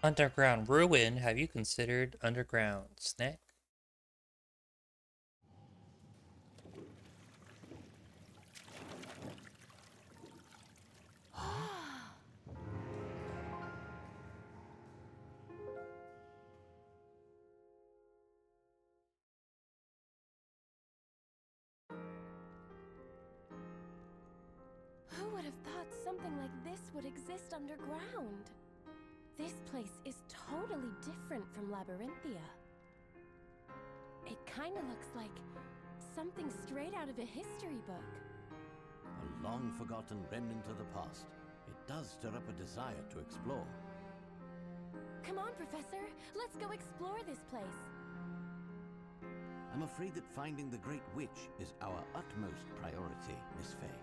Underground ruin. Have you considered underground snack? Who would have thought something like this would exist underground? This place is totally different from Labyrinthia. It kinda looks like something straight out of a history book. A long-forgotten remnant of the past. It does stir up a desire to explore. Come on, Professor, let's go explore this place. I'm afraid that finding the Great Witch is our utmost priority, Miss Fey.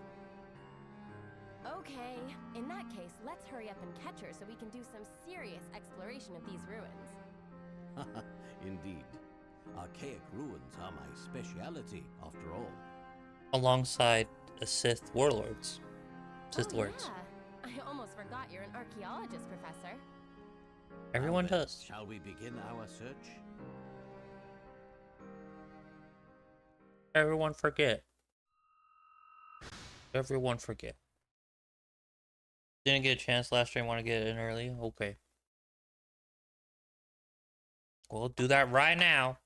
Okay, in that case, let's hurry up and catch her so we can do some serious exploration of these ruins. Indeed. Archaic ruins are my speciality, after all. Alongside the Sith warlords. Sith lords. Yeah. I almost forgot you're an archaeologist, Professor. Everyone Well, then, does. shall we begin our search? Everyone forget. Everyone forget. Didn't get a chance last stream, want to get in early? Okay. We'll do that right now.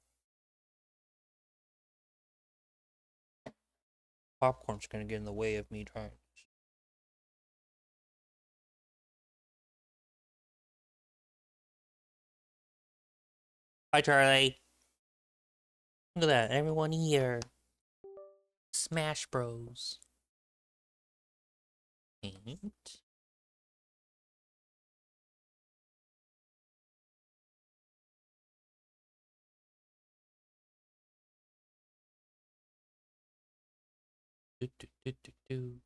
Popcorn's gonna get in the way of me trying. Hi, Charlie. Look at that. Everyone here. Smash Bros. Paint. Do, do, do, do, do.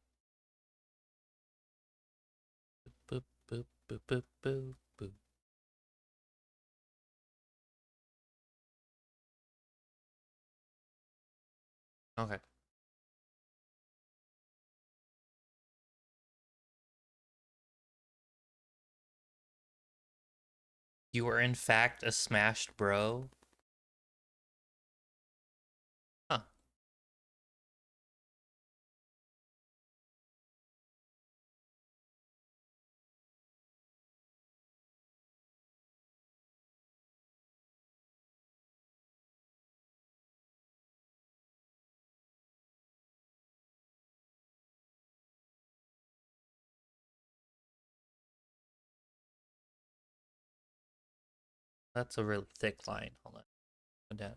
Boop, boop, boop, boop, boop, boop. Okay. You are in fact a smashed bro? Huh. That's a really thick line. Hold on. Go down.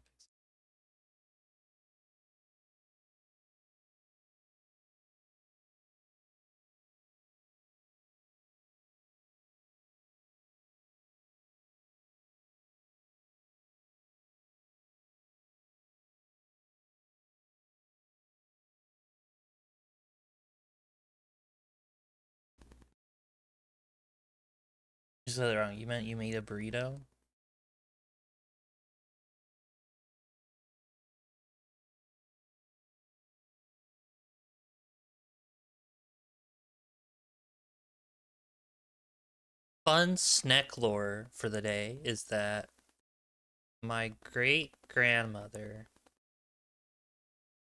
You said it wrong. You meant you made a burrito? Fun snack lore for the day is that my great grandmother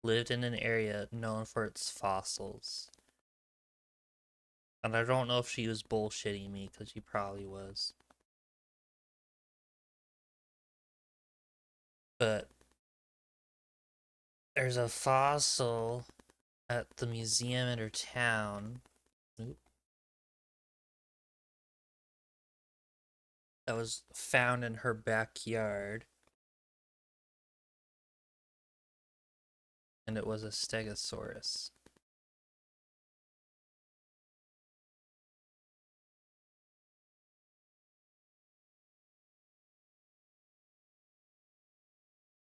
lived in an area known for its fossils. And I don't know if she was bullshitting me, because she probably was. But there's a fossil at the museum in her town. Oop. That was found in her backyard. And it was a stegosaurus.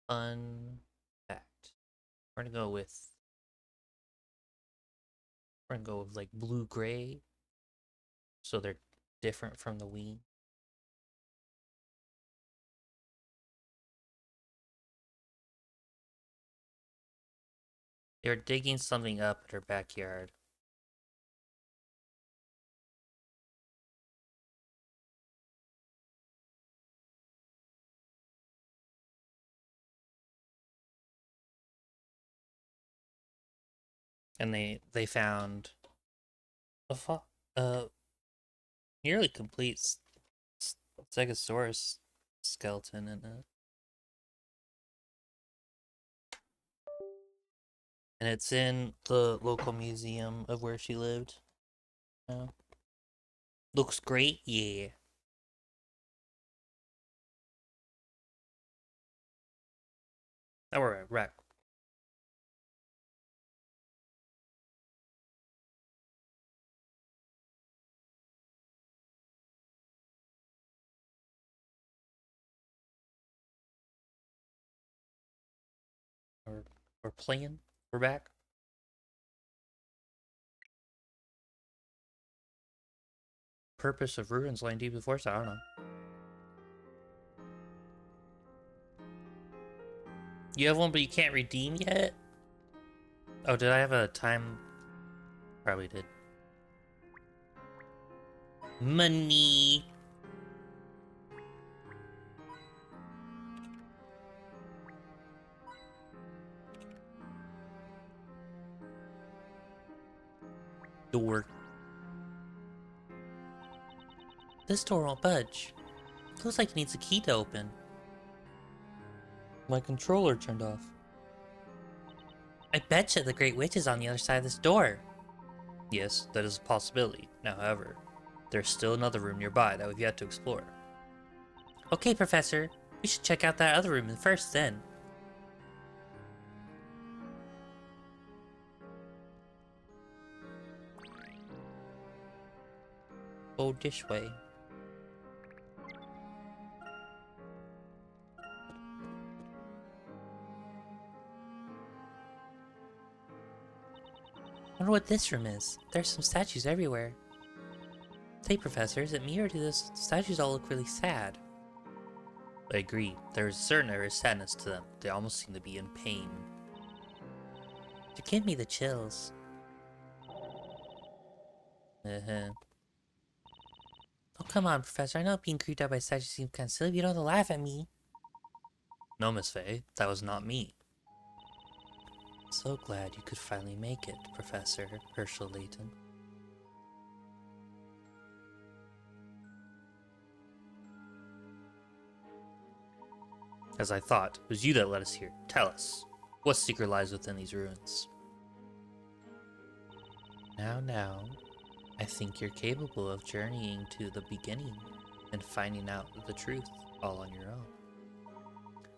Fun fact. We're gonna go with like blue gray. So they're different from the wing. They're digging something up in her backyard. And they found a nearly complete Stegosaurus skeleton in it. And it's in the local museum of where she lived. Looks great, yeah. Oh, right. We're playing. We're back. Purpose of ruins lying deep in the forest? I don't know. You have one, but you can't redeem yet? Oh, did I have a time? Probably did. Money. Door. This door won't budge. Looks like it needs a key to open. My controller turned off. I betcha the Great Witch is on the other side of this door. Yes, that is a possibility. Now, however, there's still another room nearby that we've yet to explore. Okay, Professor. We should check out that other room first, then. Go this way. I wonder what this room is. There's some statues everywhere. Say, Professor, is it me or do those statues all look really sad? I agree. There is a certain air of sadness to them. They almost seem to be in pain. You give me the chills. Oh, come on, Professor. I know being creeped out by statues seems kind of silly, but you don't have to laugh at me. No, Miss Faye. That was not me. So glad you could finally make it, Professor Herschel Layton. As I thought, it was you that led us here. Tell us, what secret lies within these ruins? Now, I think you're capable of journeying to the beginning and finding out the truth all on your own.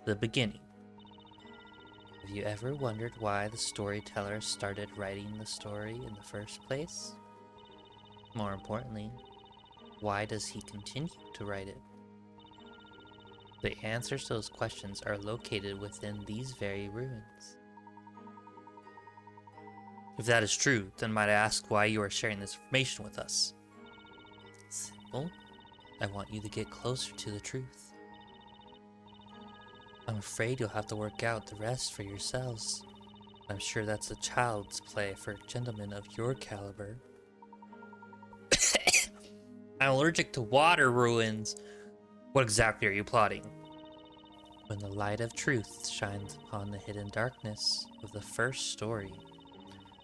The beginning. Have you ever wondered why the storyteller started writing the story in the first place? More importantly, why does he continue to write it? The answers to those questions are located within these very ruins. If that is true, then might I ask why you are sharing this information with us? Simple. I want you to get closer to the truth. I'm afraid you'll have to work out the rest for yourselves. I'm sure that's a child's play for gentlemen of your caliber. I'm allergic to water ruins. What exactly are you plotting? When the light of truth shines upon the hidden darkness of the first story,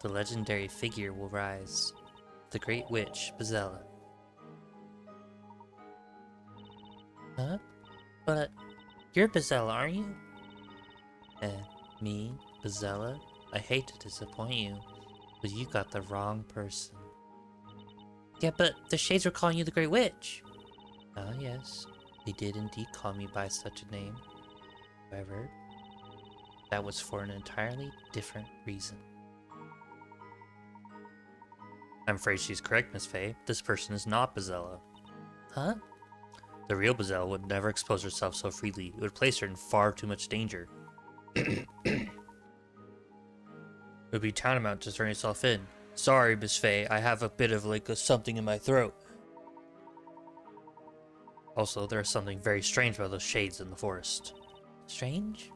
the legendary figure will rise, the Great Witch, Bezella. Huh? But you're Bezella, aren't you? Me? Bezella? I hate to disappoint you, but you got the wrong person. Yeah, but the Shades were calling you the Great Witch. Ah, yes. They did indeed call me by such a name. However, that was for an entirely different reason. I'm afraid she's correct, Miss Faye. This person is not Bezella. Huh? The real Bezella would never expose herself so freely. It would place her in far too much danger. It would be tantamount to turn yourself in. Sorry, Miss Faye, I have a bit of something in my throat. Also, there is something very strange about those shades in the forest. Strange?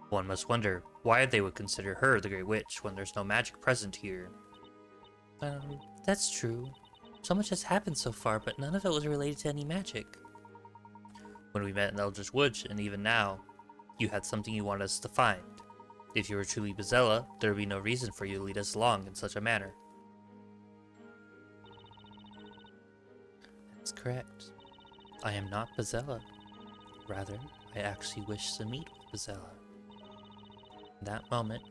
One must wonder why they would consider her the Great Witch when there's no magic present here. That's true. So much has happened so far, but none of it was related to any magic. When we met in Eldritch Woods, and even now, you had something you wanted us to find. If you were truly Bezella, there would be no reason for you to lead us along in such a manner. That's correct. I am not Bezella. Rather, I actually wish to meet with Bezella. That moment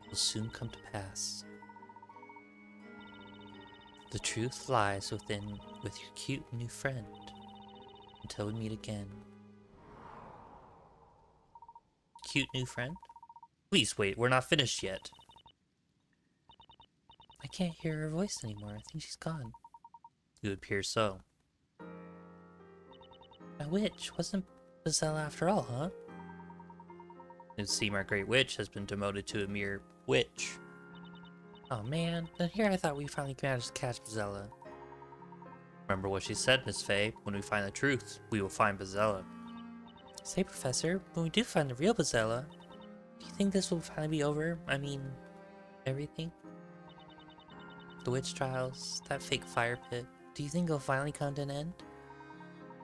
will soon come to pass. The truth lies with your cute new friend. Until we meet again. Cute new friend? Please wait, we're not finished yet. I can't hear her voice anymore. I think she's gone. It would appear so. A witch wasn't Bezella after all, huh? It would seem our great witch has been demoted to a mere witch. Oh man, then here I thought we finally managed to catch Bezella. Remember what she said, Miss Faye. When we find the truth, we will find Bezella. Say, Professor, when we do find the real Bezella, do you think this will finally be over? I mean, everything? The witch trials, that fake fire pit. Do you think it'll finally come to an end?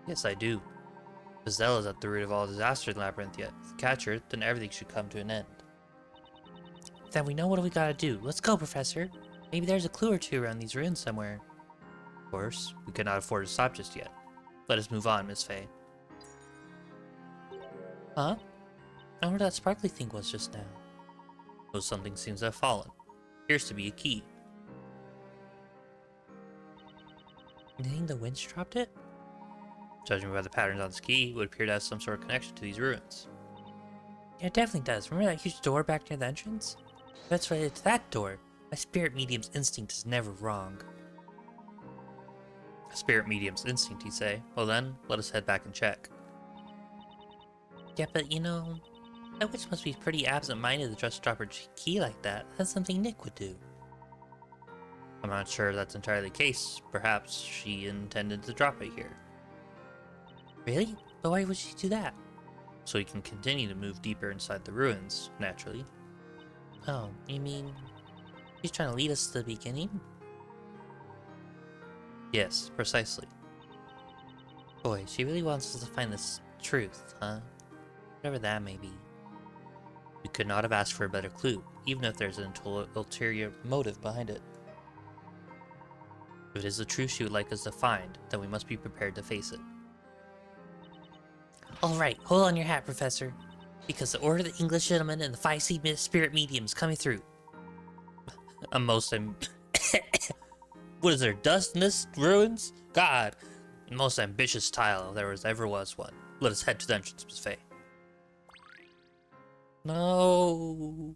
Yes, I do. Bezella's at the root of all disaster in Labyrinthia. If we catch her, then everything should come to an end. Then we know what we gotta do. Let's go, Professor. Maybe there's a clue or two around these ruins somewhere. Of course, we cannot afford to stop just yet. Let us move on, Miss Faye. Huh? I wonder what that sparkly thing was just now. Oh, something seems to have fallen. Appears to be a key. Do you think the winds dropped it? Judging by the patterns on this key, it would appear to have some sort of connection to these ruins. Yeah, it definitely does. Remember that huge door back near the entrance? That's right, it's that door. My spirit medium's instinct is never wrong. A spirit medium's instinct, you say? Well then, let us head back and check. Yeah, but you know, that witch must be pretty absent-minded to just drop her key like that. That's something Nick would do. I'm not sure if that's entirely the case. Perhaps she intended to drop it here. Really? But why would she do that? So we can continue to move deeper inside the ruins, naturally. Oh, you mean she's trying to lead us to the beginning? Yes, precisely. Boy, she really wants us to find this truth, huh? Whatever that may be. We could not have asked for a better clue, even if there's an ulterior motive behind it. If it is the truth she would like us to find, then we must be prepared to face it. Alright, hold on your hat, Professor. Because the Order of the English Gentleman and the 5C Spirit Medium is coming through. What is there, dust in this ruins? God, the most ambitious tile there ever was one. Let us head to the entrance, Miss Faye. No.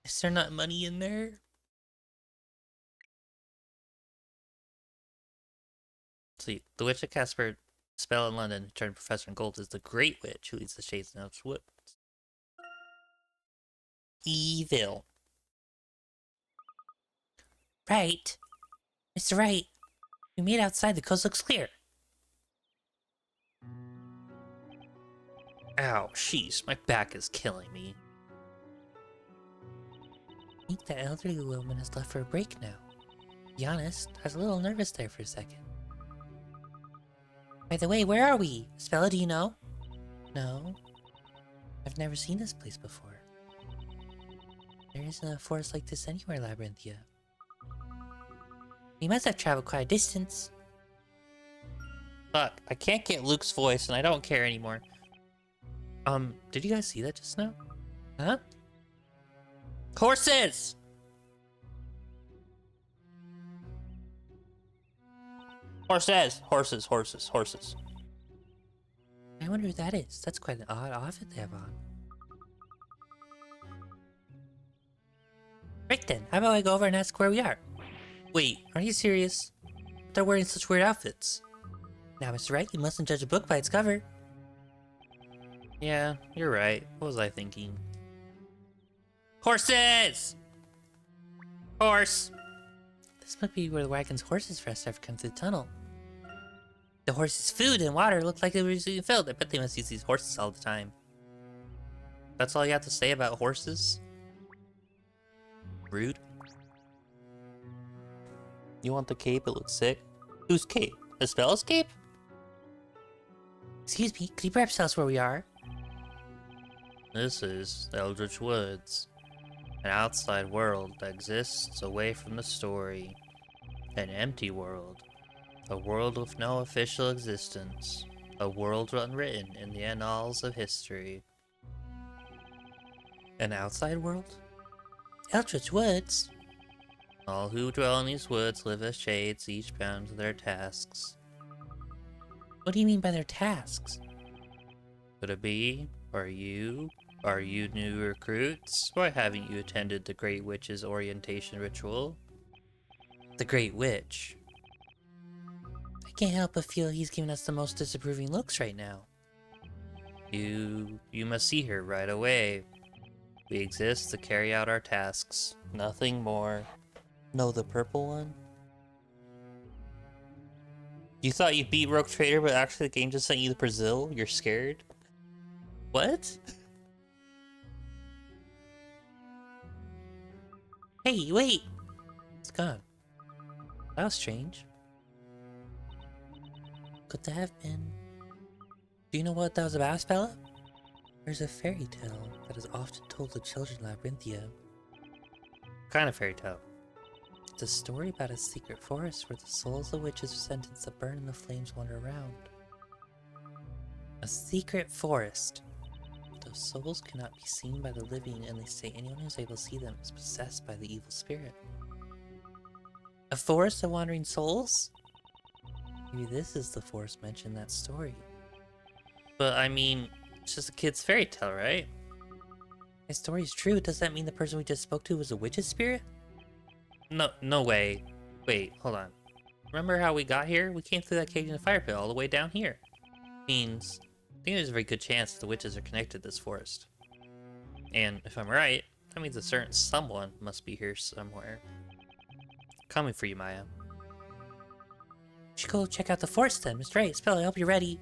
Is there not money in there? See, the witch that Casper spell in London who turned Professor in Gold is the Great Witch who leads the Shades and Elves Woods. Evil. Right. Mr. Wright, we made outside. The coast looks clear. Ow, jeez, my back is killing me. I think the elderly woman has left for a break now. To be honest, I was a little nervous there for a second. By the way, where are we? Spella, do you know? No. I've never seen this place before. There isn't a forest like this anywhere, Labyrinthia. We must have traveled quite a distance. Fuck, I can't get Luke's voice and I don't care anymore. Did you guys see that just now? Huh? Horses! Horses! Horses, horses, horses. I wonder who that is. That's quite an odd outfit they have on. Right then, how about I go over and ask where we are? Wait, are you serious? They're wearing such weird outfits. Now, Mr. Wright, you mustn't judge a book by its cover. Yeah, you're right. What was I thinking? Horses! Horse! This must be where the wagon's horses rest after coming through the tunnel. The horses' food and water look like they were being filled. I bet they must use these horses all the time. That's all you have to say about horses? Rude. You want the cape? It looks sick. Whose cape? Isabel's cape? Excuse me, could you perhaps tell us where we are? This is the Eldritch Woods, an outside world that exists away from the story. An empty world. A world with no official existence. A world unwritten in the annals of history. An outside world? Eldritch Woods? All who dwell in these woods live as shades, each bound to their tasks. What do you mean by their tasks? Could it be? Are you new recruits? Why haven't you attended the Great Witch's orientation ritual? The Great Witch? I can't help but feel he's giving us the most disapproving looks right now. You must see her right away. We exist to carry out our tasks. Nothing more. No, the purple one? You thought you beat Rogue Trader, but actually the game just sent you to Brazil? You're scared? What? Hey, wait! It's gone. That was strange. Could that have been... Do you know what that was about, Bella? There's a fairy tale that is often told to children in Labyrinthia. What kind of fairy tale? It's a story about a secret forest where the souls of witches are sentenced to burn and the flames wander around. A secret forest. Those souls cannot be seen by the living, and they say anyone who's able to see them is possessed by the evil spirit. A forest of wandering souls? Maybe this is the forest mentioned in that story. But I mean, it's just a kid's fairy tale, right? If story is true, does that mean the person we just spoke to was a witch's spirit? No way. Wait, hold on. Remember how we got here? We came through that cave in the fire pit all the way down here. Means, I think there's a very good chance that the witches are connected to this forest. And if I'm right, that means a certain someone must be here somewhere. Coming for you, Maya. We should go check out the forest then, Mr. Wright. Spell, I hope you're ready.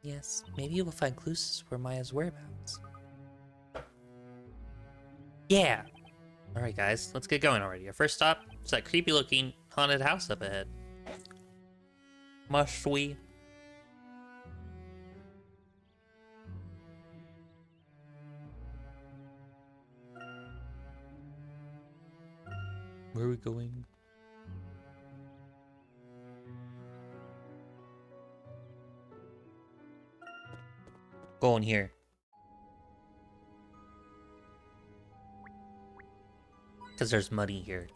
Yes, maybe we'll find clues where Maya's whereabouts. Yeah! Alright guys, let's get going already. Our first stop is that creepy looking haunted house up ahead. Must we? Where are we going? Going here. Because there's money here.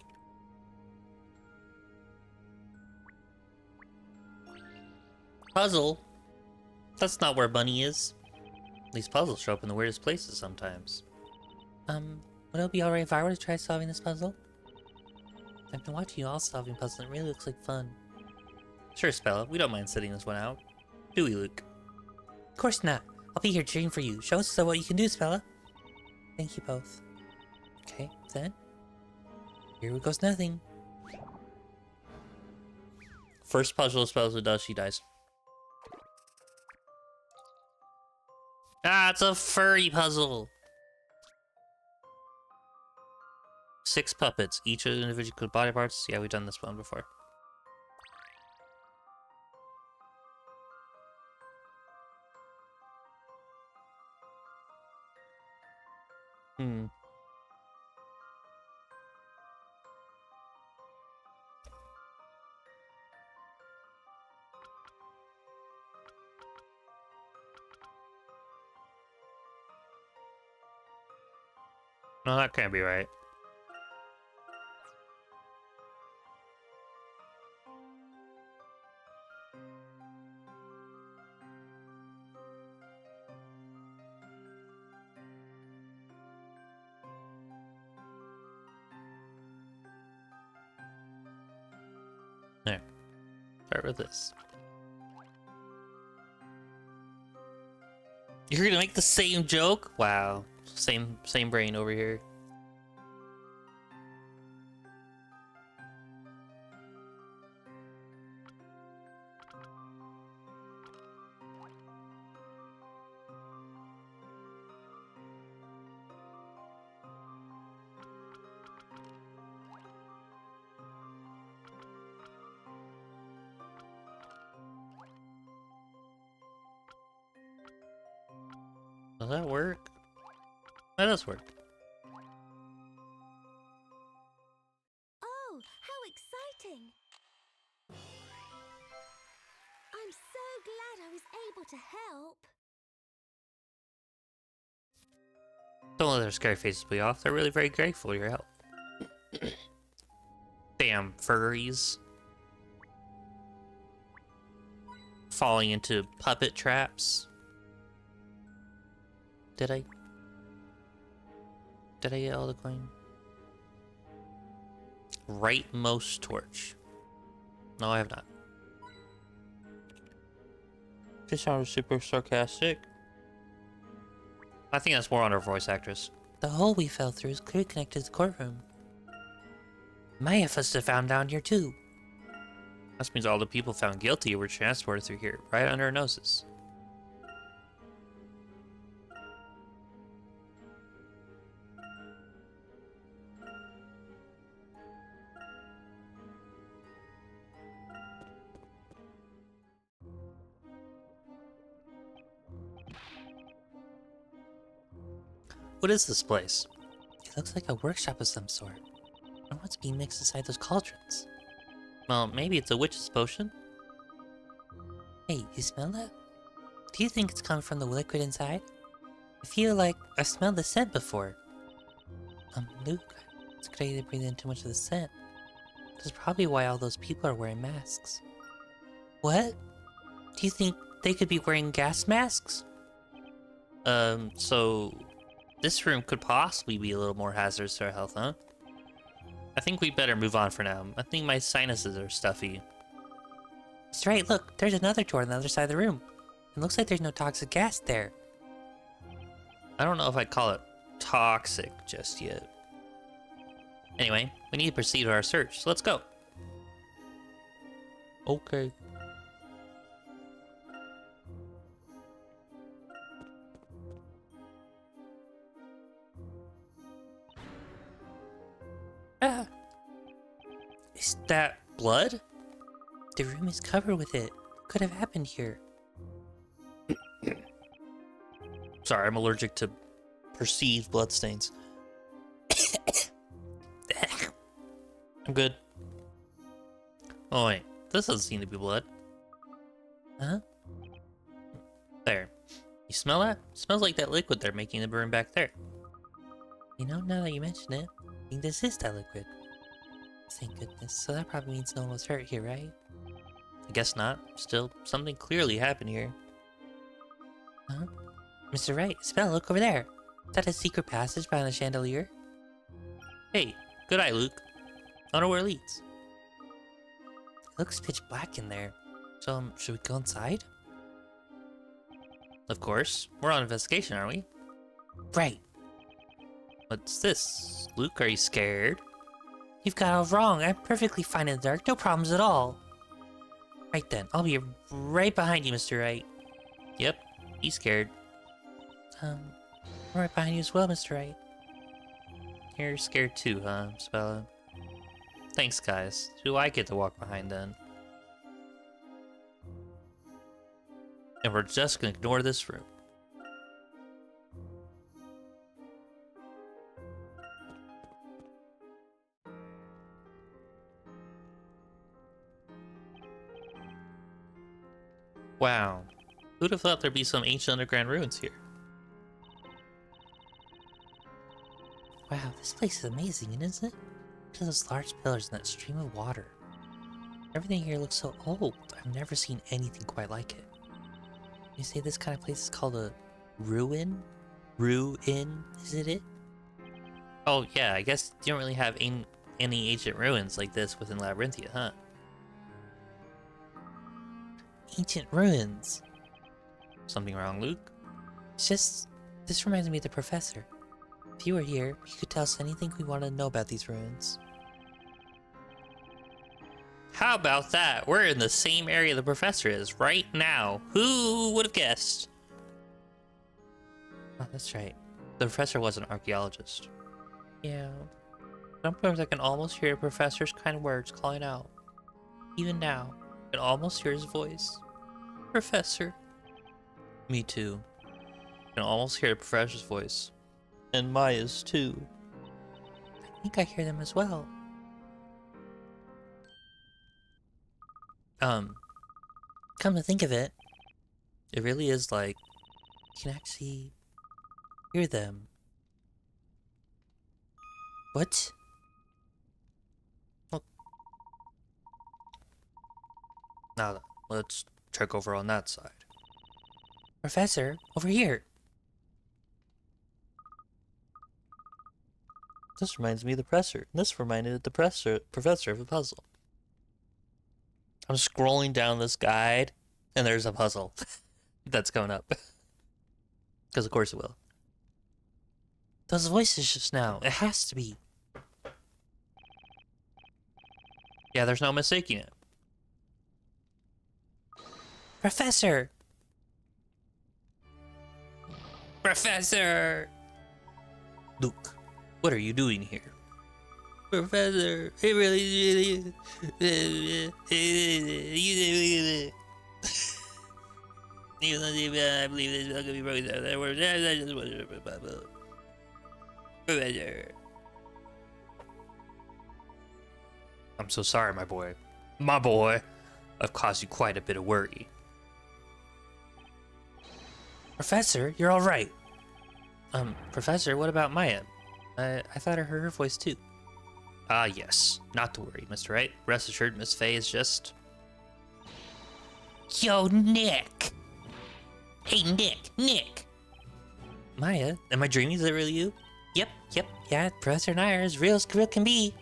Puzzle? That's not where money is. These puzzles show up in the weirdest places sometimes. Would it be alright if I were to try solving this puzzle? I've been watching you all solving puzzles and it really looks like fun. Sure, Spella. We don't mind sitting this one out. Do we, Luke? Of course not. I'll be here cheering for you. Show us what you can do, Spella. Thank you both. Okay, then. Here goes nothing. First puzzle Spella does, she dies. Ah, it's a furry puzzle! 6 puppets, each of individual body parts. Yeah, we've done this one before. Hmm. No, that can't be right. There. Start with this. You're gonna make the same joke? Wow. Same brain over here. Does that work? That does work. Oh, how exciting! I'm so glad I was able to help. Don't let their scary faces be off. They're really very grateful for your help. Damn furries. Falling into puppet traps. Did I get all the coin? Rightmost torch. No, I have not. This sounds super sarcastic. I think that's more on our voice actress. The hole we fell through is clearly connected to the courtroom. Maya must have found down here too. That means all the people found guilty were transported through here, right under our noses. What is this place? It looks like a workshop of some sort. I wonder what's being mixed inside those cauldrons. Well, maybe it's a witch's potion? Hey, you smell that? Do you think it's coming from the liquid inside? I feel like I've smelled the scent before. Luke, it's crazy to breathe in too much of the scent. That's probably why all those people are wearing masks. What? Do you think they could be wearing gas masks? So this room could possibly be a little more hazardous to our health, huh? I think we better move on for now. I think my sinuses are stuffy. That's right, look, there's another door on the other side of the room. It looks like there's no toxic gas there. I don't know if I'd call it toxic just yet. Anyway, we need to proceed with our search, so let's go. Okay. Ah! Is that blood? The room is covered with it. What could have happened here? Sorry, I'm allergic to perceived bloodstains. I'm good. Oh wait, this doesn't seem to be blood. Huh? There. You smell that? It smells like that liquid they're making the burn back there. You know, now that you mention it, I think this is that liquid. Thank goodness. So that probably means no one was hurt here, right? I guess not. Still, something clearly happened here. Huh? Mr. Wright, Isabella, look over there. Is that a secret passage behind the chandelier? Hey, good eye, Luke. I wonder where it leads. It looks pitch black in there. So, should we go inside? Of course. We're on investigation, aren't we? Right. What's this? Luke, are you scared? You've got it all wrong. I'm perfectly fine in the dark. No problems at all. Right then. I'll be right behind you, Mr. Wright. Yep. He's scared. I'm right behind you as well, Mr. Wright. You're scared too, huh, Isabella? Thanks, guys. Do I get to walk behind then? And we're just gonna ignore this room. Wow. Who'd have thought there'd be some ancient underground ruins here? Wow, this place is amazing, isn't it? Look at those large pillars and that stream of water. Everything here looks so old. I've never seen anything quite like it. You say this kind of place is called a ruin? Ruin, is it? Oh yeah, I guess you don't really have any ancient ruins like this within Labyrinthia, huh? Ancient ruins. Something wrong, Luke? It's just, this reminds me of the professor. If you were here, you could tell us anything we want to know about these ruins. How about that? We're in the same area the professor is right now. Who would have guessed? Oh, that's right. The professor was an archaeologist. Yeah. Sometimes I can almost hear the professor's kind words calling out. Even now, I can almost hear his voice. Professor. Me too. I can almost hear the professor's voice. And Maya's too. I think I hear them as well. Come to think of it, it really is like, you can actually hear them. What? Well, now then, let's check over on that side. Professor, over here. This reminds me of the professor. This reminded the professor of a puzzle. I'm scrolling down this guide, and there's a puzzle that's coming up. Because of course it will. Those voices just now. It has to be. Yeah, there's no mistaking it. Professor! Professor! Luke, what are you doing here? Professor, it really... I believe this is going to be broken down. Professor. I'm so sorry, my boy. My boy. I've caused you quite a bit of worry. Professor, you're all right. Professor, what about Maya? I thought I heard her voice too. Ah, yes. Not to worry, Mr. Wright. Rest assured, Miss Faye is just... Yo, Nick! Hey, Nick! Maya, am I dreaming? Is that really you? Yep, yeah, Professor and I are as real can be.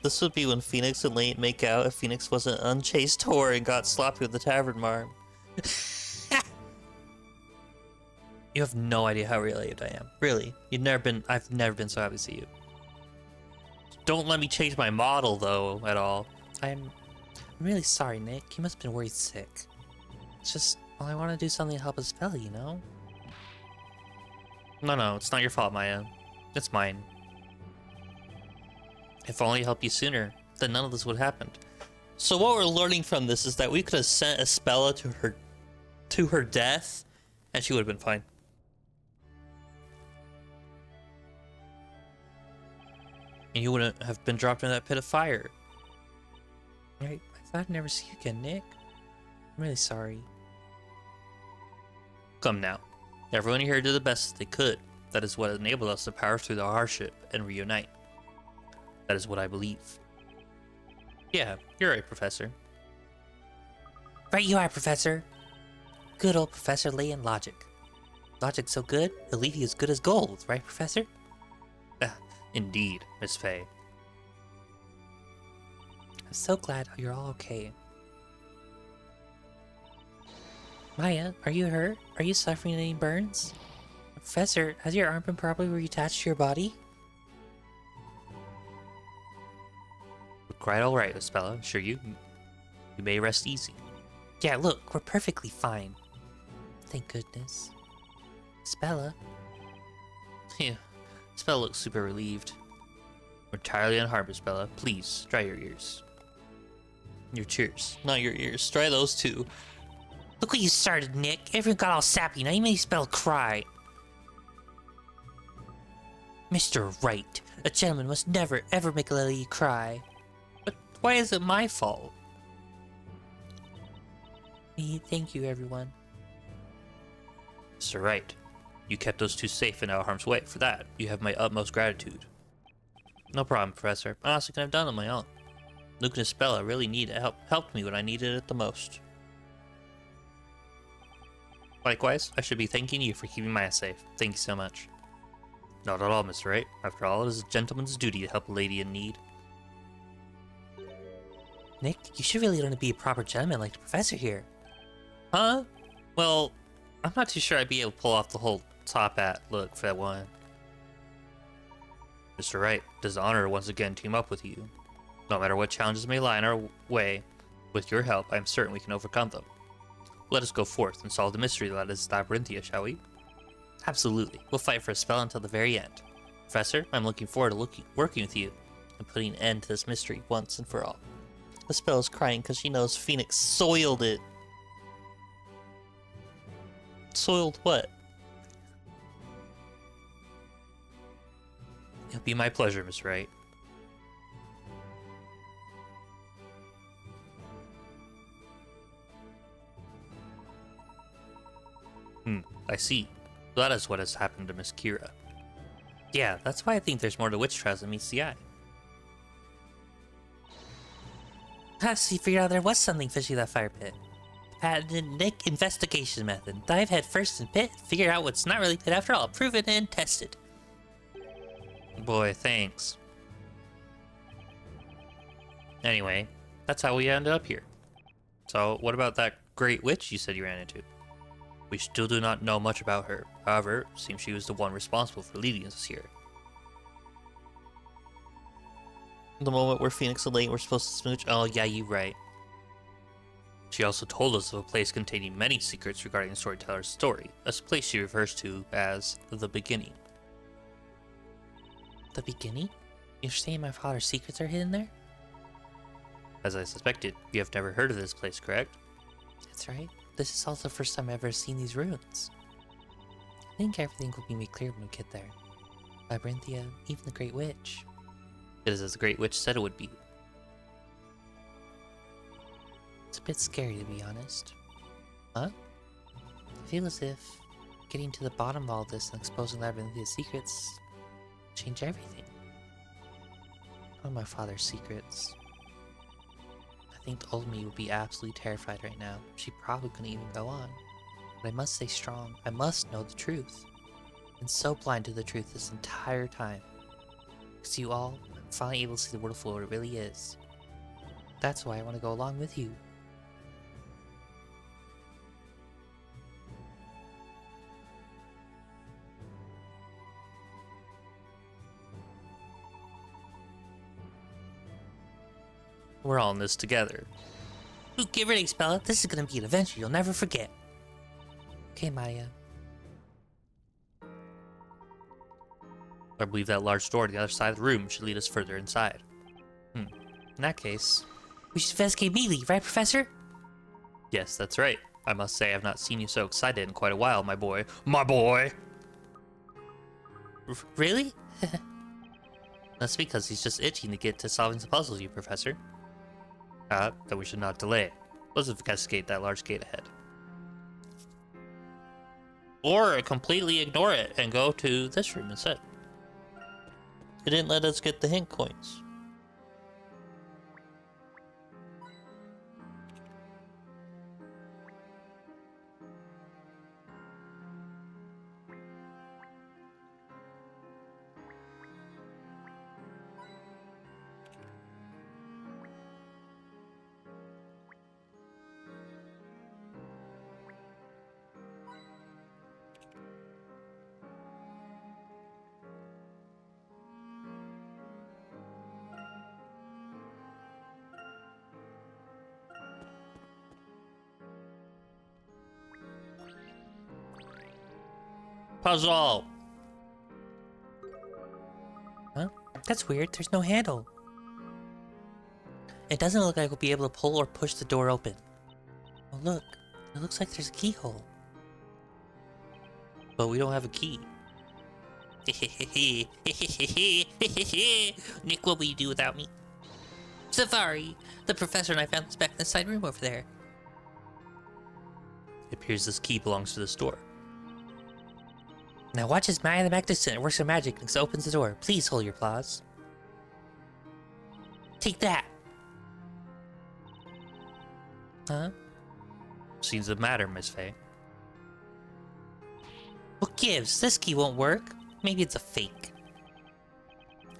This would be when Phoenix and Layton make out if Phoenix was an unchaste whore and got sloppy with the tavern marm. You have no idea how related I am. Really. I've never been so happy to see you. Don't let me change my model, though, at all. I'm really sorry, Nick. You must have been worried sick. It's just, well, I want to do something to help us spell, you know? No, it's not your fault, Maya. It's mine. If only I helped you sooner, then none of this would have happened. So what we're learning from this is that we could have sent Espella to her death, and she would have been fine. And you wouldn't have been dropped in that pit of fire. I thought I'd never see you again, Nick. I'm really sorry. Come now. Everyone here did the best they could. That is what enabled us to power through the hardship and reunite. That is what I believe. Yeah, you're right, Professor. Right you are, Professor. Good old Professor Layton logic. Logic so good, it'll leave you as good as gold, right, Professor? Indeed, Miss Faye. I'm so glad you're all okay. Maya, are you hurt? Are you suffering any burns? Professor, has your arm been properly reattached to your body? Quite alright, Espella. Sure you may rest easy. Yeah, look, we're perfectly fine. Thank goodness. Espella? Yeah, Espella looks super relieved. We're entirely unharmed, Espella. Please, dry your ears. Your tears, not your ears. Dry those too. Look what you started, Nick. Everyone got all sappy. Now you made Espella cry. Mr. Wright, a gentleman must never, ever make a lady cry. But why is it my fault? Thank you, everyone. Mr. Wright, you kept those two safe and out of harm's way. For that, you have my utmost gratitude. No problem, Professor. I honestly could have done it on my own. Luke and Espella really helped me when I needed it the most. Likewise, I should be thanking you for keeping Maya safe. Thank you so much. Not at all, Mr. Wright. After all, it is a gentleman's duty to help a lady in need. Nick, you should really learn to be a proper gentleman like the professor here. Huh? Well, I'm not too sure I'd be able to pull off the whole top hat look for that one. Mr. Wright, it is an honor to once again team up with you. No matter what challenges may lie in our way, with your help, I am certain we can overcome them. Let us go forth and solve the mystery that is Labyrinthia, shall we? Absolutely. We'll fight for a spell until the very end. Professor, I'm looking forward to working with you and putting an end to this mystery once and for all. The spell is crying because she knows Phoenix soiled it. Soiled what? It'll be my pleasure, Miss Wright. I see. That is what has happened to Miss Kira. Yeah, that's why I think there's more to witch trials than meets the eye. So you figured out there was something fishy in that fire pit. Patented Nick investigation method. Dive head first in pit, figure out what's not really pit after all. Proven and tested. Boy, thanks. Anyway, that's how we ended up here. So, what about that great witch you said you ran into? We still do not know much about her. However, it seems she was the one responsible for leading us here. The moment where Phoenix and Layton were supposed to smooch? Oh, yeah, you're right. She also told us of a place containing many secrets regarding the storyteller's story, a place she refers to as the beginning. The beginning? You're saying my father's secrets are hidden there? As I suspected, you have never heard of this place, correct? That's right. This is also the first time I've ever seen these ruins. I think everything will be made clear when we get there. Labyrinthia, even the Great Witch. It is as the Great Witch said it would be. It's a bit scary, to be honest. Huh? I feel as if getting to the bottom of all this and exposing Labyrinthia's secrets change everything. One of my father's secrets. I think Ulmi would be absolutely terrified right now. She probably couldn't even go on. But I must stay strong. I must know the truth. I've been so blind to the truth this entire time. Because you all are finally able to see the world for what it really is. That's why I want to go along with you. We're all in this together. Ooh, get ready, Bella. This is gonna be an adventure you'll never forget. Okay, Maya. I believe that large door to the other side of the room should lead us further inside. In that case, we should investigate immediately, right, Professor? Yes, that's right. I must say I've not seen you so excited in quite a while, my boy. My boy! Really? That's because he's just itching to get to solving the puzzles, you Professor. Then we should not delay. Let's investigate that large gate ahead. Or completely ignore it and go to this room instead. It didn't let us get the hint coins. Puzzle! Huh? That's weird. There's no handle. It doesn't look like we'll be able to pull or push the door open. Oh, look. It looks like there's a keyhole. But we don't have a key. Nick, what will you do without me? Safari! The professor and I found this back in the side room over there. It appears this key belongs to this door. Now watch as Maya the Magnificent works her magic and opens the door. Please hold your applause. Take that! Huh? Seems to matter, Miss Faye. What gives? This key won't work. Maybe it's a fake.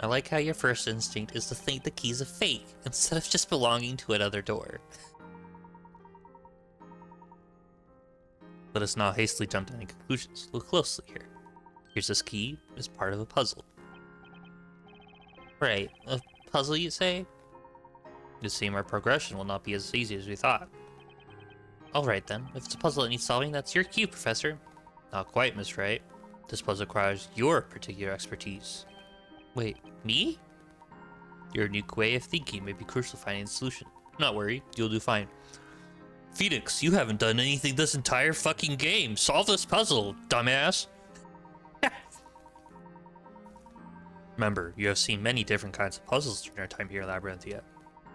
I like how your first instinct is to think the key's a fake, instead of just belonging to another door. Let us not hastily jump to any conclusions. Look closely here. Here's this key as part of a puzzle. Right, a puzzle you say? It seems our progression will not be as easy as we thought. Alright then, if it's a puzzle that needs solving, that's your cue, Professor. Not quite, Miss Wright. This puzzle requires your particular expertise. Wait, me? Your unique way of thinking may be crucial to finding the solution. Do not worry, you'll do fine. Phoenix, you haven't done anything this entire fucking game. Solve this puzzle, dumbass. Remember, you have seen many different kinds of puzzles during your time here in Labyrinthia.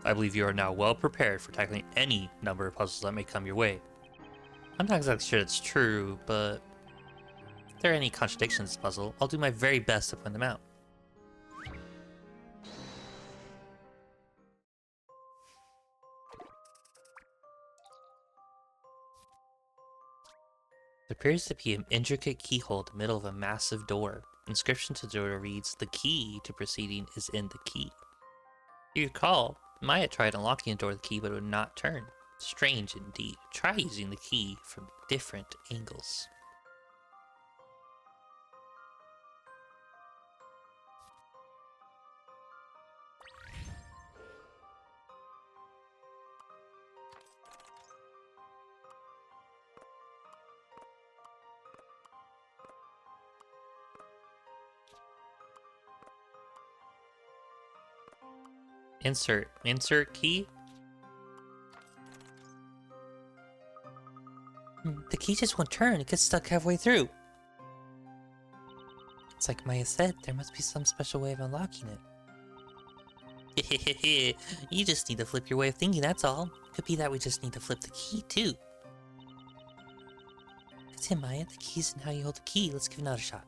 I believe you are now well prepared for tackling any number of puzzles that may come your way. I'm not exactly sure it's true, but if there are any contradictions in this puzzle, I'll do my very best to point them out. There appears to be an intricate keyhole in the middle of a massive door. Inscription to the door reads, "The key to proceeding is in the key." If you recall, Maya tried unlocking the door with the key, but it would not turn. Strange indeed. Try using the key from different angles. Insert key. The key just won't turn. It gets stuck halfway through. It's like Maya said, there must be some special way of unlocking it. You just need to flip your way of thinking, that's all. Could be that we just need to flip the key, too. That's it, Maya. The key's in how you hold the key. Let's give it another shot.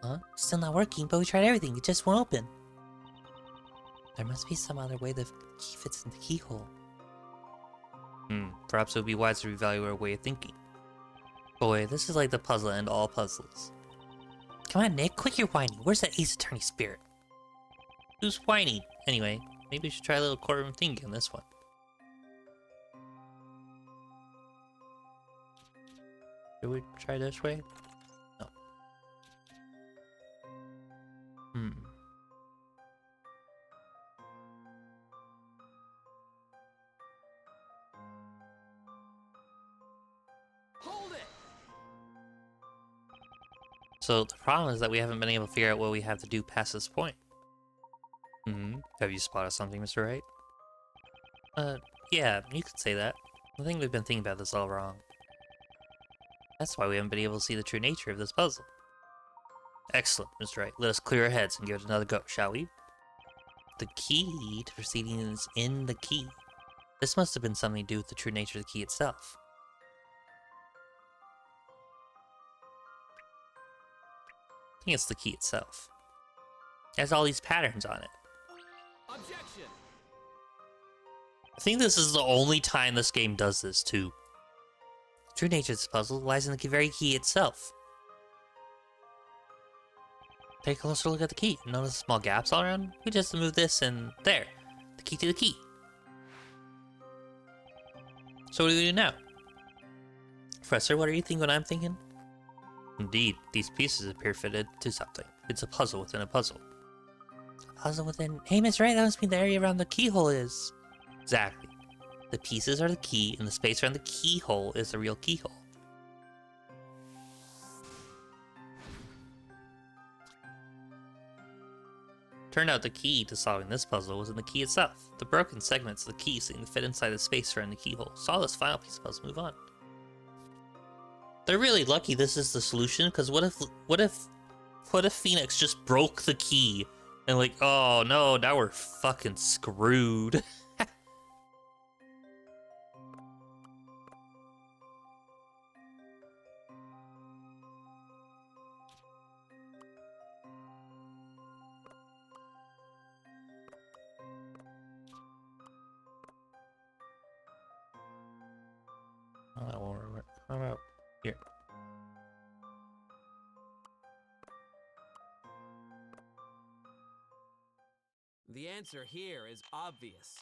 Huh? Still not working, but we tried everything. It just won't open. There must be some other way the key fits in the keyhole. Perhaps it would be wise to reevaluate our way of thinking. Boy, this is like the puzzle and all puzzles. Come on, Nick, quit your whining. Where's that Ace Attorney spirit? Who's whining? Anyway, maybe we should try a little courtroom thinking on this one. Should we try this way? No. So the problem is that we haven't been able to figure out what we have to do past this point. Have you spotted something, Mr. Wright? Yeah, you could say that. I think we've been thinking about this all wrong. That's why we haven't been able to see the true nature of this puzzle. Excellent, Mr. Wright. Let us clear our heads and give it another go, shall we? The key to proceeding is in the key. This must have been something to do with the true nature of the key itself. I think it's the key itself. It has all these patterns on it. Objection! I think this is the only time this game does this, too. The true nature of this puzzle lies in the very key itself. Take a closer look at the key. Notice the small gaps all around? We just move this and there. The key to the key. So what do we do now? Professor, what are you thinking when I'm thinking? Indeed, these pieces appear fitted to something. It's a puzzle within a puzzle. A puzzle within... Hey, Miss Wright, that must mean the area around the keyhole is... Exactly. The pieces are the key, and the space around the keyhole is the real keyhole. Turned out the key to solving this puzzle was in the key itself. The broken segments of the key seem to fit inside the space around the keyhole. Solve this final piece of puzzle, move on. They're really lucky this is the solution, because what if Phoenix just broke the key and like, oh no, now we're fucking screwed. Oh, that won't work. How about here? The answer here is obvious.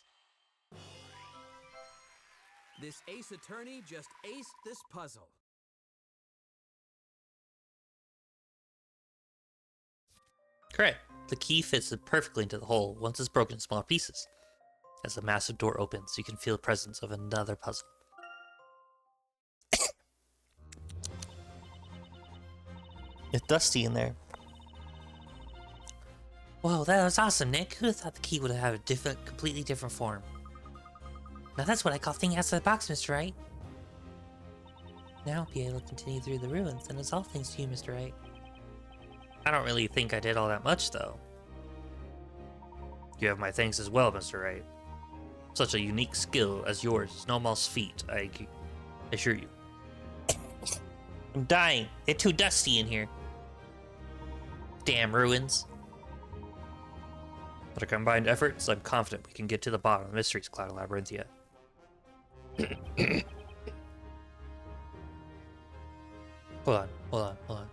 This ace attorney just aced this puzzle. Correct. The key fits it perfectly into the hole once it's broken in smaller pieces. As the massive door opens, you can feel the presence of another puzzle. It's dusty in there. Whoa, that was awesome, Nick. Who'd have thought the key would have a completely different form? Now that's what I call thinking outside the box, Mr. Wright. Now I'll be able to continue through the ruins, and it's all thanks to you, Mr. Wright. I don't really think I did all that much, though. You have my thanks as well, Mr. Wright. Such a unique skill as yours is no mouse feat, I assure you. I'm dying. It's too dusty in here. Damn ruins. With our combined efforts, I'm confident we can get to the bottom of the mysteries, Cloud of Labyrinthia. Hold on.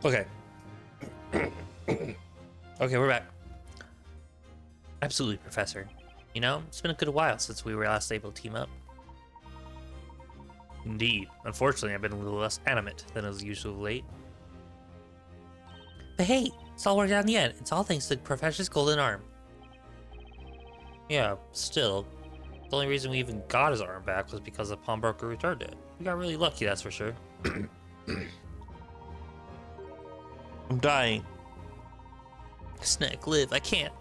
Okay. Okay, we're back. Absolutely, Professor. You know, it's been a good while since we were last able to team up. Indeed. Unfortunately, I've been a little less animate than as usual of late. But hey, it's all worked out in the end. It's all thanks to the Professor's golden arm. Yeah, still. The only reason we even got his arm back was because the pawnbroker returned it. We got really lucky, that's for sure. I'm dying. Snack, live, I can't.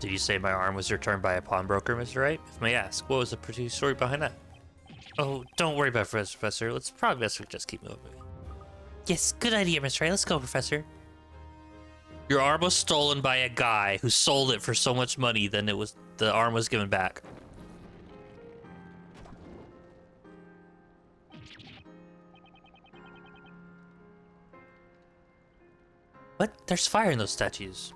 Did you say my arm was returned by a pawnbroker, Mr. Wright? If I may ask, what was the true story behind that? Oh, don't worry about it, Professor. It's probably best we just keep moving. Yes, good idea, Mr. Wright. Let's go, Professor. Your arm was stolen by a guy who sold it for so much money, then the arm was given back. What? There's fire in those statues.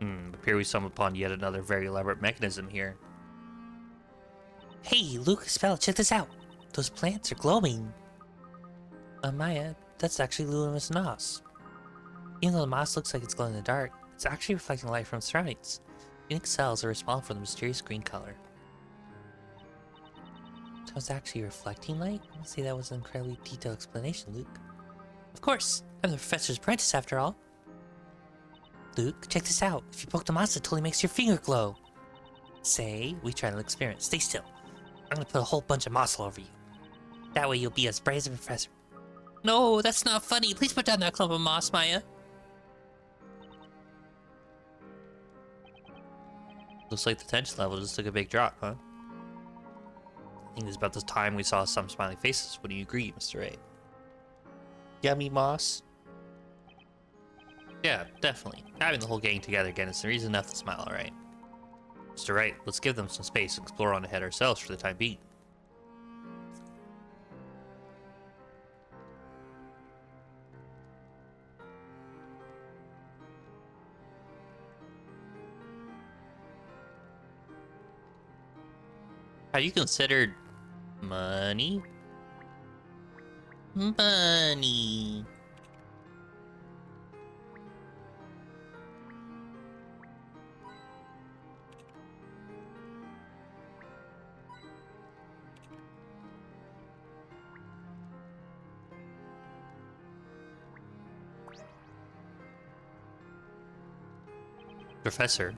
Appear we stumbled upon yet another very elaborate mechanism here. Hey, Luke, Spell, check this out. Those plants are glowing. Maya, that's actually luminous moss. Even though the moss looks like it's glowing in the dark, it's actually reflecting light from its surroundings. Unique cells are responsible for the mysterious green color. So it's actually reflecting light? I see, that was an incredibly detailed explanation, Luke. Of course, I'm the professor's apprentice after all. Luke, check this out. If you poke the moss, it totally makes your finger glow. Say, we try an experiment. Stay still. I'm gonna put a whole bunch of moss all over you. That way you'll be as bright as a professor. No, that's not funny. Please put down that clump of moss, Maya. Looks like the tension level just took a big drop, huh? I think it's about this time we saw some smiling faces. Would you agree, Mr. A? Yummy moss? Yeah, definitely. Having the whole gang together again is the reason enough to smile, alright? Mr. Wright, let's give them some space to explore on ahead ourselves for the time being. Have you considered money? Money. Professor,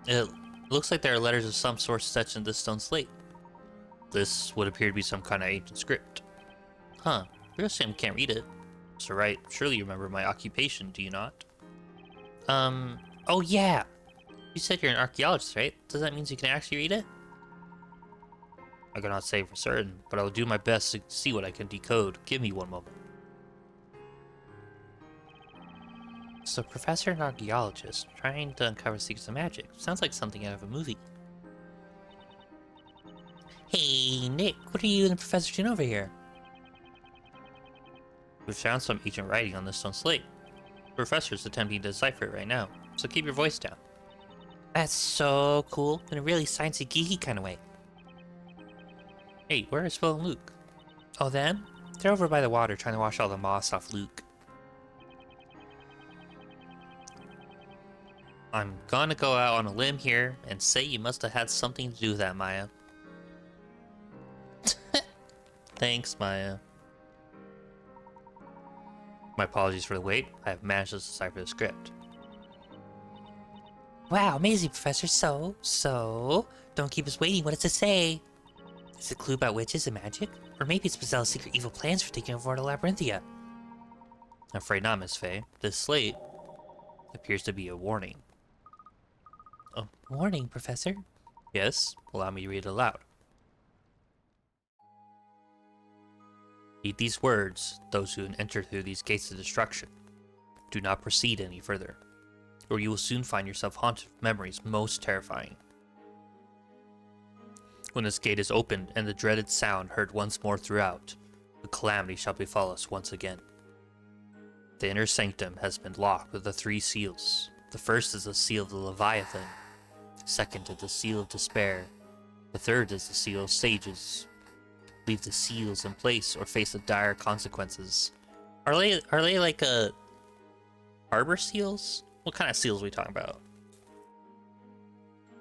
it looks like there are letters of some sort sketched in this stone slate. This would appear to be some kind of ancient script. Huh, real shame can't read it. So right, surely you remember my occupation, do you not? Oh yeah! You said you're an archaeologist, right? Does that mean you can actually read it? I cannot say for certain, but I will do my best to see what I can decode. Give me one moment. So, Professor and archaeologist trying to uncover secrets of magic. Sounds like something out of a movie. Hey, Nick, what are you and the professor doing over here? We've found some ancient writing on this stone slate. The professor's attempting to decipher it right now, so keep your voice down. That's so cool, in a really sciencey geeky kind of way. Hey, where is Phil and Luke? Oh, them? They're over by the water trying to wash all the moss off Luke. I'm gonna go out on a limb here and say you must have had something to do with that, Maya. Thanks, Maya. My apologies for the wait. I have managed to decipher the script. Wow, amazing, Professor. So, don't keep us waiting. What does it say? It Is it a clue about witches and magic? Or maybe it's Bazella's secret evil plans for taking over the Labyrinthia? I'm afraid not, Miss Faye. This slate appears to be a warning. A warning, Professor? Yes, allow me to read it aloud. Read these words, those who enter through these gates of destruction. Do not proceed any further, or you will soon find yourself haunted with memories most terrifying. When this gate is opened and the dreaded sound heard once more throughout, the calamity shall befall us once again. The inner sanctum has been locked with the 3 seals. The first is the seal of the Leviathan. The second is the seal of despair. The third is the seal of sages. Leave the seals in place or face the dire consequences. Are they like harbor seals? What kind of seals are we talking about?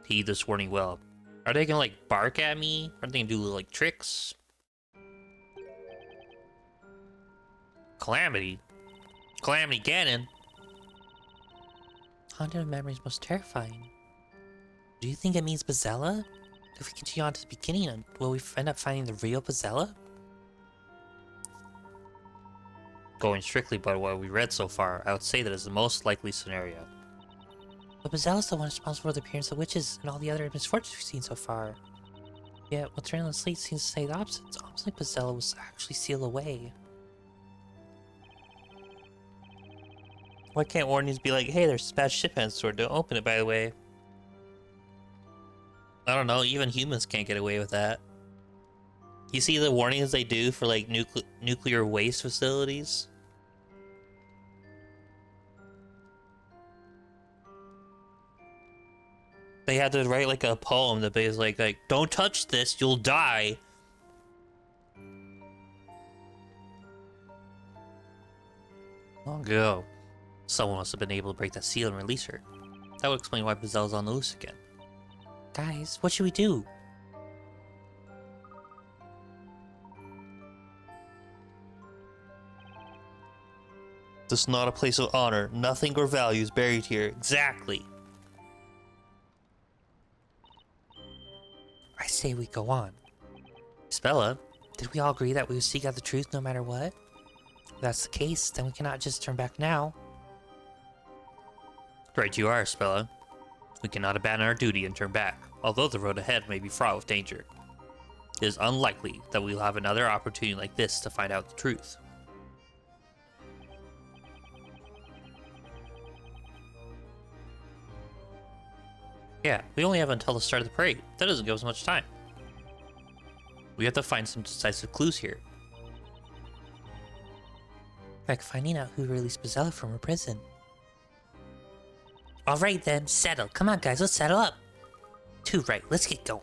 Heed this warning well. Are they gonna like bark at me? Are they gonna do like tricks? Calamity? Calamity Ganon? Haunted of memories most terrifying. Do you think it means Bazella? If we continue on to the beginning, will we end up finding the real Bazella? Going strictly by what we read so far, I would say that is the most likely scenario. But Bazella's the one responsible for the appearance of witches and all the other misfortunes we've seen so far. Yet, what's written on the slate seems to say the opposite. It's almost like Bazella was actually sealed away. Why can't warnings be like, hey, there's a bad ship on the sword, don't open it, by the way? I don't know, even humans can't get away with that. You see the warnings they do for, like, nuclear waste facilities? They had to write, like, a poem that basically, like, don't touch this, you'll die. Long ago, someone must have been able to break that seal and release her. That would explain why Bazelle's on the loose again. Guys, what should we do? This is not a place of honor. Nothing or value is buried here. Exactly. I say we go on. Bella, did we all agree that we would seek out the truth no matter what? If that's the case, then we cannot just turn back now. Right you are, Spella. We cannot abandon our duty and turn back, although the road ahead may be fraught with danger. It is unlikely that we will have another opportunity like this to find out the truth. Yeah, we only have until the start of the parade. That doesn't give us much time. We have to find some decisive clues here. Like finding out who released Bazella from her prison. Alright then, settle. Come on guys, let's settle up. 2 right, let's get going.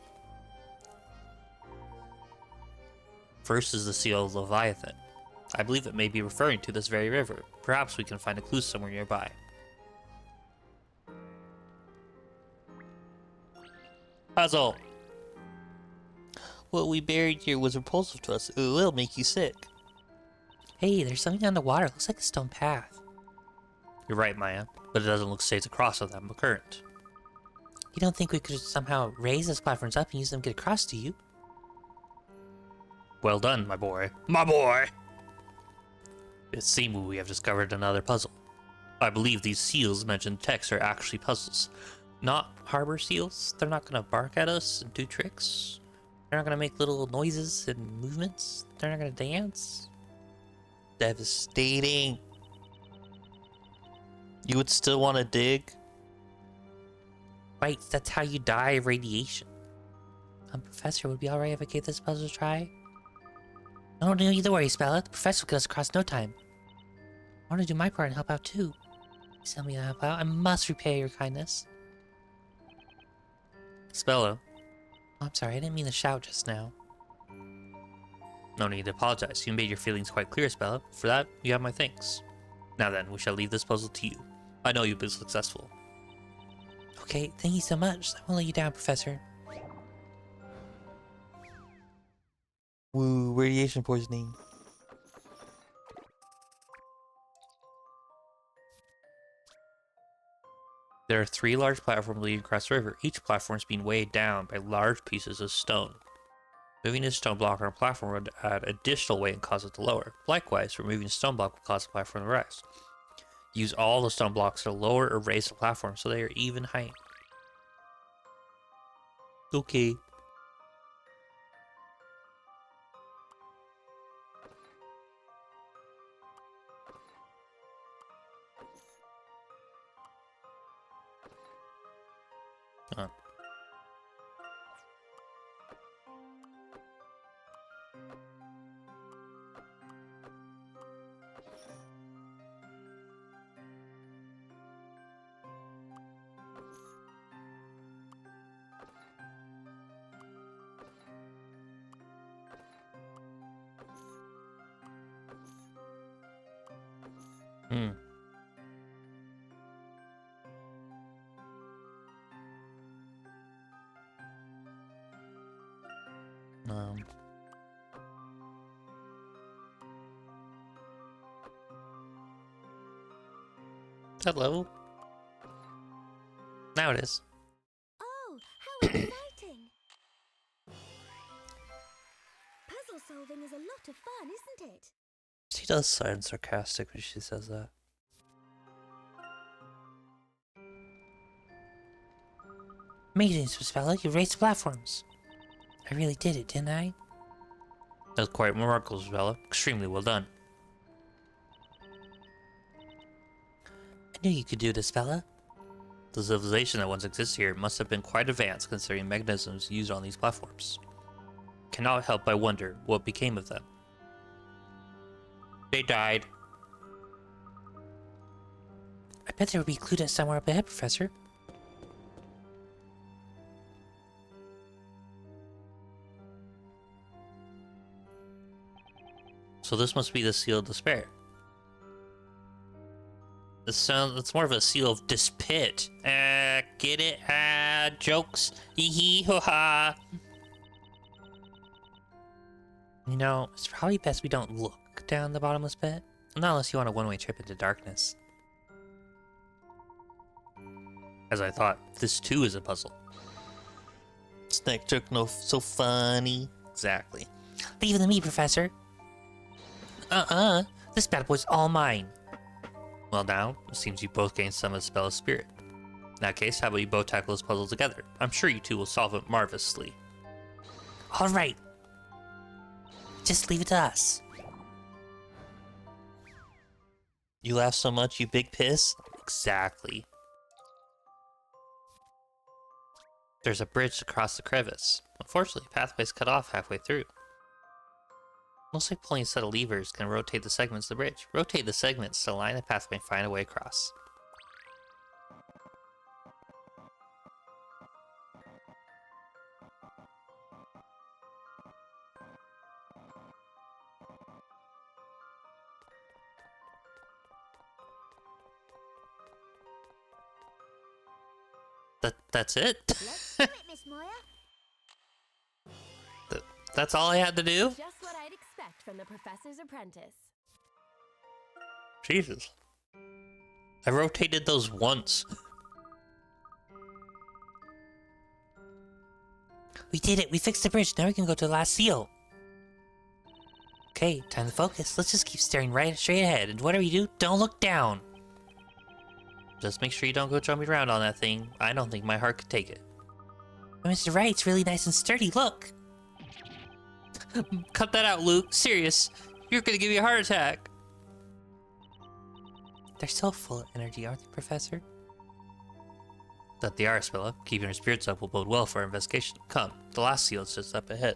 First is the seal of Leviathan. I believe it may be referring to this very river. Perhaps we can find a clue somewhere nearby. Puzzle! What we buried here was repulsive to us. It will make you sick. Hey, there's something on the water. Looks like a stone path. You're right, Maya, but it doesn't look safe to cross without a current. You don't think we could somehow raise those platforms up and use them to get across, do you? Well done, my boy. My boy! It seems we have discovered another puzzle. I believe these seals mentioned in text are actually puzzles. Not harbor seals. They're not gonna bark at us and do tricks. They're not gonna make little noises and movements. They're not gonna dance. Devastating. You would still want to dig? Right, that's how you die of radiation. Professor, would it be alright if I gave this puzzle a try? I don't need to worry, Spella. The professor will get us across no time. I want to do my part and help out too. Please tell me to help out. I must repay your kindness. Spella. Oh, I'm sorry, I didn't mean to shout just now. No need to apologize. You made your feelings quite clear, Spella. For that, you have my thanks. Now then, we shall leave this puzzle to you. I know you've been successful. Okay, thank you so much. I won't let you down, Professor. Woo, radiation poisoning. There are 3 large platforms leading across the river. Each platform is being weighed down by large pieces of stone. Moving a stone block on a platform would add additional weight and cause it to lower. Likewise, removing a stone block will cause the platform to rise. Use all the stone blocks to lower or raise the platform so they are even height. Okay. Huh. Hmm. Um. Is that level? Now it is. Oh, how exciting! Puzzle solving is a lot of fun, isn't it? She does sound sarcastic when she says that. Amazing, Spella. You raised the platforms. I really did it, didn't I? That was quite remarkable, Spella. Extremely well done. I knew you could do this, Spella. The civilization that once existed here must have been quite advanced considering mechanisms used on these platforms. Cannot help but wonder what became of them. They died. I bet there would be a clue to somewhere up ahead, Professor. So this must be the seal of despair. It's more of a seal of despit. Get it? Jokes. Hee hee ho ha. You know, it's probably best we don't look down the bottomless pit. Not unless you want a one-way trip into darkness. As I thought, this too is a puzzle. Snack joke no so funny. Exactly. Leave it to me, Professor. This bad boy's all mine. Well now, it seems you both gained some of the spell of spirit. In that case, how about you both tackle this puzzle together? I'm sure you two will solve it marvelously. Alright. Just leave it to us. You laugh so much, you big piss? Exactly. There's a bridge across the crevice. Unfortunately, the pathway's cut off halfway through. Looks like pulling a set of levers can rotate the segments of the bridge. Rotate the segments to align the pathway and find a way across. That's it? Let's do it, Miss Moya. That's all I had to do? Just what I'd expect from the professor's apprentice. Jesus. I rotated those once. We did it! We fixed the bridge! Now we can go to the last seal! Okay, time to focus. Let's just keep staring right straight ahead, and whatever you do, don't look down! Just make sure you don't go jumping around on that thing. I don't think my heart could take it. But Mr. Wright's really nice and sturdy, look! Cut that out, Luke. Serious. You're gonna give me a heart attack. They're so full of energy, aren't they, Professor? That they are, Spilla. Keeping our spirits up will bode well for our investigation. Come, the last seal is just up ahead.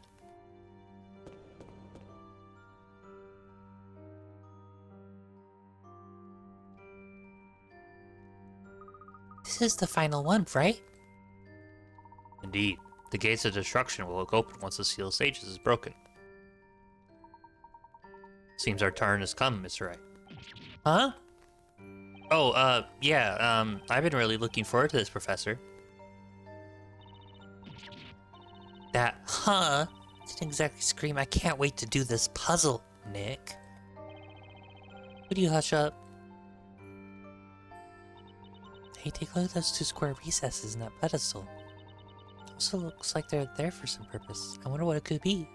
This is the final one, right? Indeed. The gates of destruction will look open once the seal of sages is broken. Seems our turn has come, Mr. Wright. Huh? Oh, yeah, I've been really looking forward to this, Professor. That, huh? Didn't exactly scream, I can't wait to do this puzzle, Nick. Would you hush up? Hey, take a look at those two square recesses in that pedestal. also looks like they're there for some purpose. I wonder what it could be.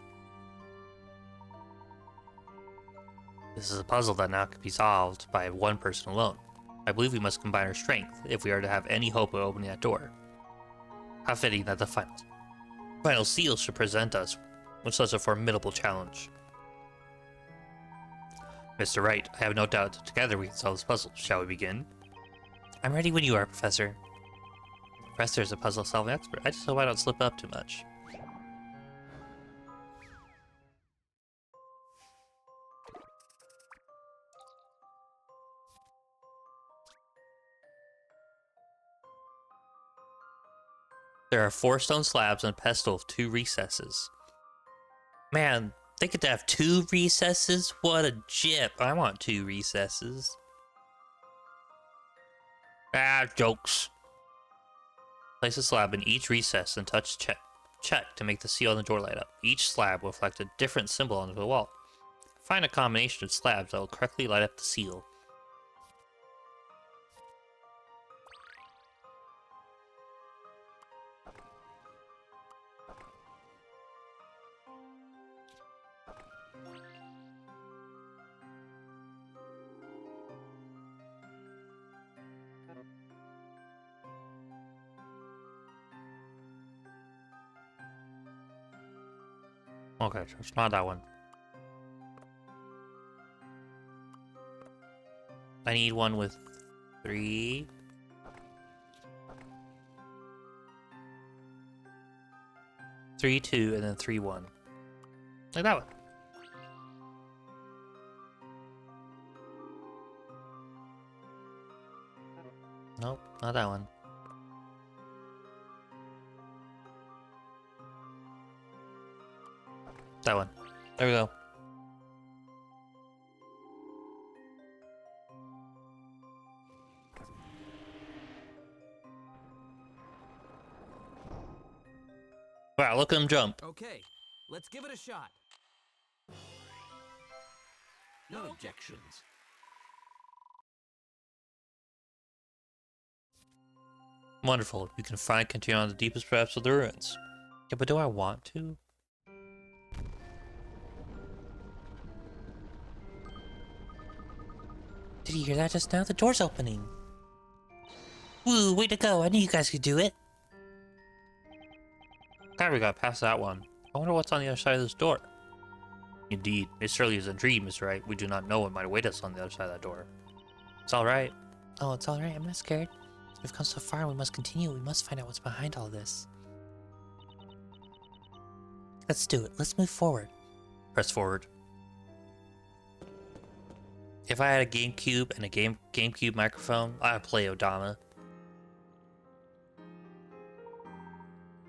This is a puzzle that now can be solved by one person alone. I believe we must combine our strength if we are to have any hope of opening that door. How fitting that the final seal should present us with such a formidable challenge. Mr. Wright, I have no doubt that together we can solve this puzzle. Shall we begin? I'm ready when you are, Professor. Professor is a puzzle-solving expert. I just hope I don't slip up too much. There are 4 stone slabs and a pedestal with 2 recesses. Man, they get to have 2 recesses? What a jip. I want 2 recesses. Ah, jokes. Place a slab in each recess and touch check to make the seal on the door light up. Each slab will reflect a different symbol on the wall. Find a combination of slabs that will correctly light up the seal. Okay, so it's not that one. I need one with 3. 3, 2, and then 3, 1. Like that one. Nope, not that one. That one. There we go. Wow, look at him jump. Okay, let's give it a shot. No objections. Wonderful. You can finally continue on the deepest depths of the ruins. Yeah, but do I want to? Did you hear that just now? The door's opening. Woo, way to go. I knew you guys could do it. Glad we got past that one. I wonder what's on the other side of this door. Indeed, it surely is a dream, Mr. Wright. We do not know what might await us on the other side of that door. It's alright. Oh, it's alright. I'm not scared. We've come so far and we must continue. We must find out what's behind all this. Let's do it. Let's move forward. Press forward. If I had a GameCube and a GameCube microphone, I'd play Odama.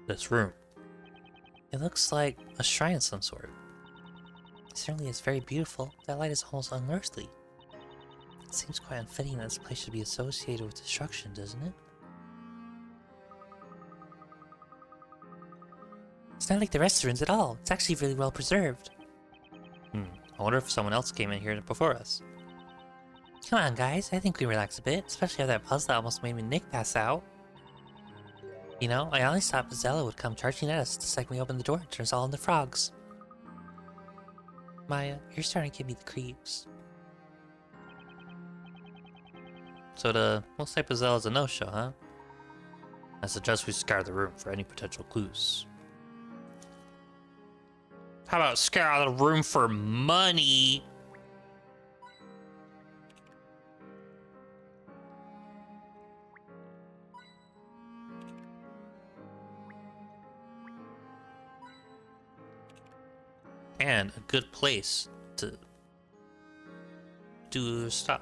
This room. It looks like a shrine of some sort. It certainly is very beautiful. That light is almost unearthly. It seems quite unfitting that this place should be associated with destruction, doesn't it? It's not like the rest of the rooms at all. It's actually really well preserved. I wonder if someone else came in here before us. Come on, guys. I think we relax a bit, especially after that puzzle that almost made me Nick pass out. You know, I always thought Pizzella would come charging at us the second we opened the door and turn us all into frogs. Maya, you're starting to give me the creeps. So looks like Pizzella's a no-show, huh? I suggest we scour the room for any potential clues. How about scour the room for money? And a good place to do stuff.